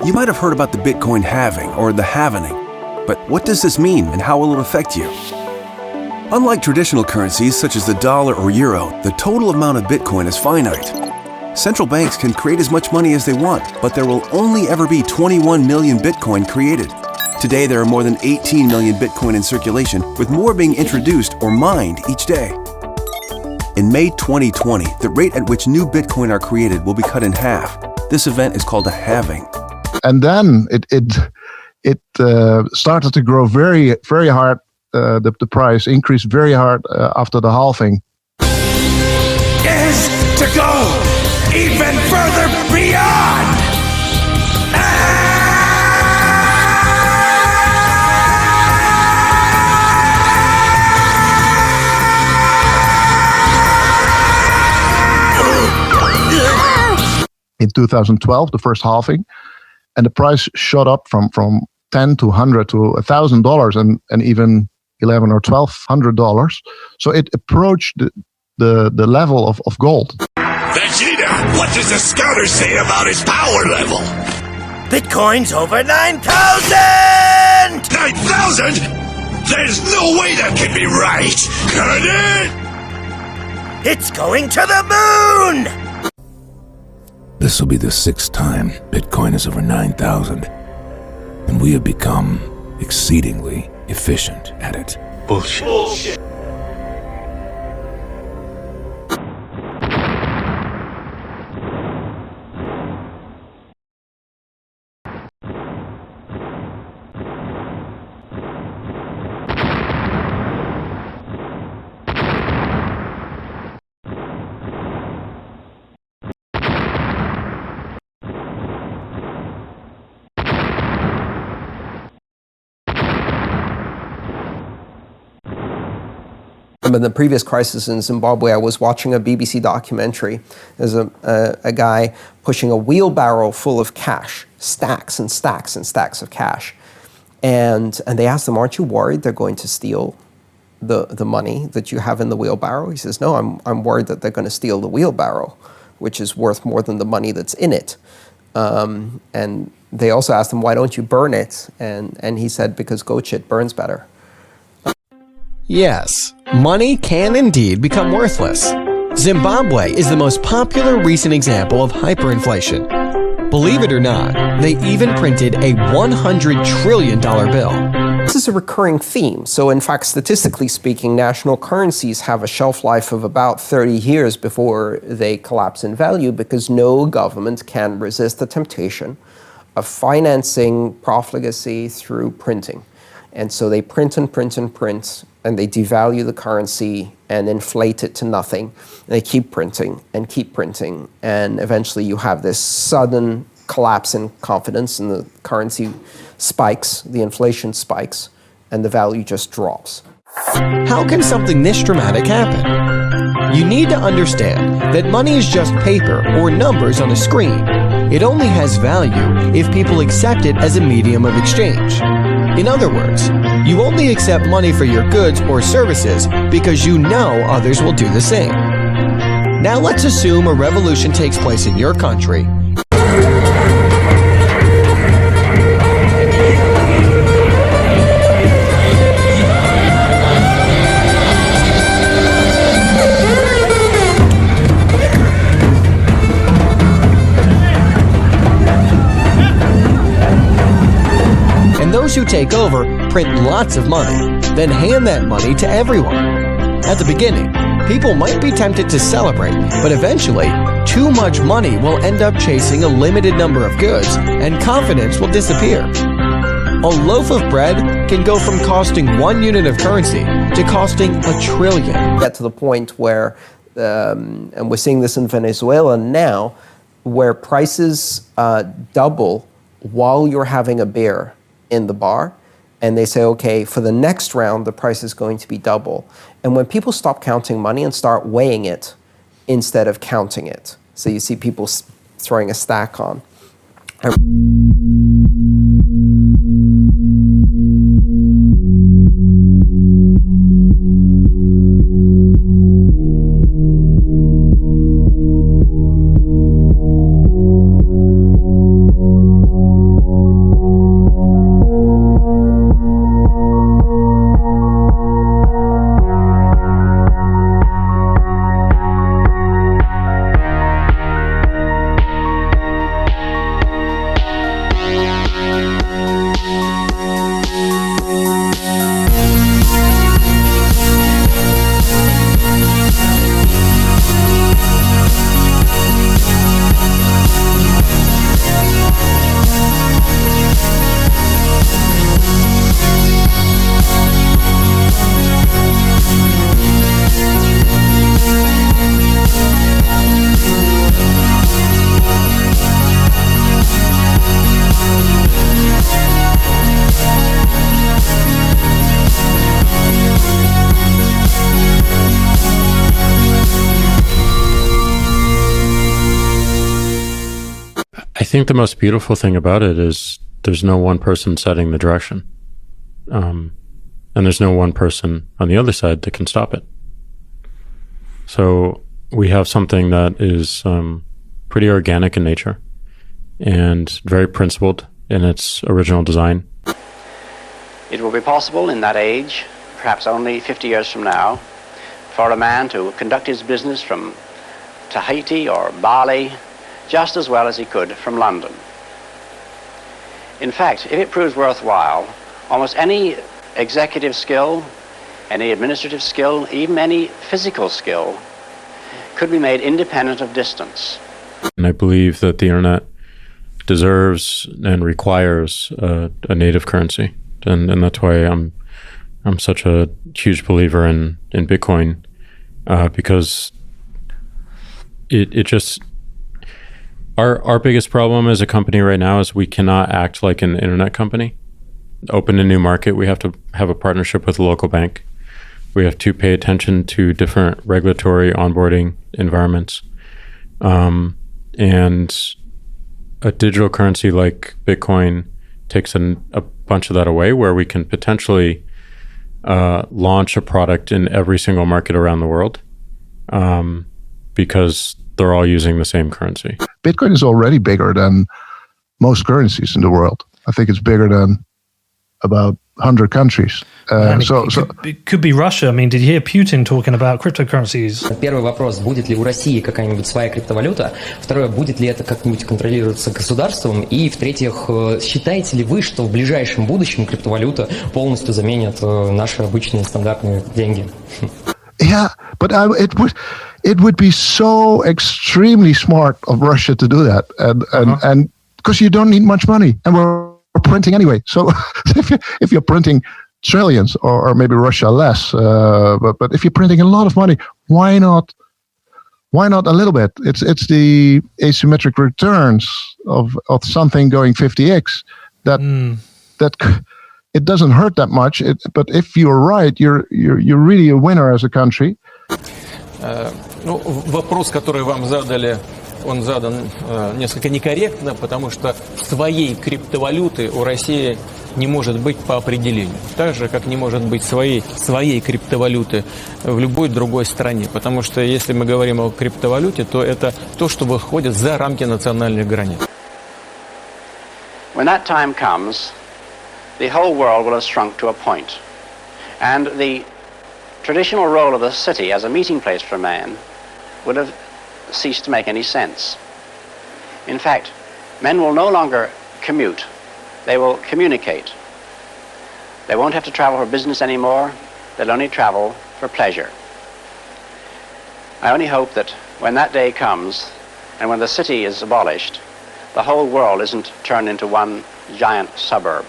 You might have heard about the Bitcoin halving or the halvening, but what does this mean and how will it affect you? Unlike traditional currencies such as the dollar or euro, the total amount of Bitcoin is finite. Central banks can create as much money as they want, but there will only ever be 21 million Bitcoin created. Today, there are more than 18 million Bitcoin in circulation, with more being introduced or mined each day. In May 2020, the rate at which new Bitcoin are created will be cut in half. This event is called a halving. And then it started to grow very, very hard. The price increased very hard after the halving. Is to go even further beyond. In 2012, the first halving, and the price shot up from $10 to $100 to $1,000 and even $1,100 or $1,200. So it approached the level of gold. Vegeta, what does the scouter say about his power level? Bitcoin's over 9,000! 9,000? There's no way that can be right, can it? It's going to the moon! This will be the 6th time Bitcoin is over 9,000, and we have become exceedingly efficient at it. Bullshit. In the previous crisis in Zimbabwe, I was watching a BBC documentary. There's a guy pushing a wheelbarrow full of cash, stacks and stacks and stacks of cash. And they asked him, aren't you worried they're going to steal the money that you have in the wheelbarrow? He says, no, I'm worried that they're going to steal the wheelbarrow, which is worth more than the money that's in it. And they also asked him, why don't you burn it? And he said, because goat shit burns better. Yes, money can indeed become worthless. Zimbabwe is the most popular recent example of hyperinflation. Believe it or not, they even printed a $100 trillion bill. This is a recurring theme. So in fact, statistically speaking, national currencies have a shelf life of about 30 years before they collapse in value because no government can resist the temptation of financing profligacy through printing. And so they print and print and print, and they devalue the currency and inflate it to nothing. And they keep printing, and eventually you have this sudden collapse in confidence, and the currency spikes, the inflation spikes, and the value just drops. How can something this dramatic happen? You need to understand that money is just paper or numbers on a screen. It only has value if people accept it as a medium of exchange. In other words, you only accept money for your goods or services because you know others will do the same. Now let's assume a revolution takes place in your country. Those who take over print lots of money, then hand that money to everyone. At the beginning, people might be tempted to celebrate, but eventually, too much money will end up chasing a limited number of goods, and confidence will disappear. A loaf of bread can go from costing 1 unit of currency to costing $1 trillion. Get to the point where, and we're seeing this in Venezuela now, where prices double while you're having a beer in the bar, and they say, okay, for the next round, the price is going to be double. And when people stop counting money and start weighing it instead of counting it, so you see people throwing a stack on. think the most beautiful thing about it is there's no one person setting the direction. And there's no one person on the other side that can stop it. So we have something that is pretty organic in nature and very principled in its original design. It will be possible in that age, perhaps only 50 years from now, for a man to conduct his business from Tahiti or Bali just as well as he could from London. In fact, if it proves worthwhile, almost any executive skill, any administrative skill, even any physical skill could be made independent of distance. And I believe that the internet deserves and requires a native currency. And that's why I'm such a huge believer in Bitcoin, because it just our biggest problem as a company right now is we cannot act like an internet company. Open a new market, we have to have a partnership with a local bank. We have to pay attention to different regulatory onboarding environments. And a digital currency like Bitcoin takes a bunch of that away, where we can potentially launch a product in every single market around the world, because they're all using the same currency. Bitcoin is already bigger than most currencies in the world. I think it's bigger than about 100 countries. It could be Russia. I mean, did you hear Putin talking about cryptocurrencies? Первый вопрос, будет ли у России какая-нибудь своя криптовалюта? Второе, будет ли это как-нибудь контролироваться государством? И в-третьих, считаете ли вы, что в ближайшем будущем криптовалюта полностью заменит наши обычные стандартные деньги? Yeah, but it would be so extremely smart of Russia to do that, and because you don't need much money, and we're printing anyway. So if you're printing trillions, or maybe Russia less, but if you're printing a lot of money, why not a little bit? It's the asymmetric returns of something going 50x that it doesn't hurt that much. But if you're right, you're really a winner as a country. Вопрос, который вам задали, он задан несколько некорректно, потому что своей криптовалюты у России не может быть по определению. Так же, как не может быть своей криптовалюты в любой другой стране. Потому что если мы говорим о криптовалюте, то это то, что выходит за рамки национальных границ. When that time comes, the whole world will have shrunk to a point. And the traditional role of the city as a meeting place for man would have ceased to make any sense. In fact, men will no longer commute, they will communicate. They won't have to travel for business anymore, they'll only travel for pleasure. I only hope that when that day comes, and when the city is abolished, the whole world isn't turned into one giant suburb.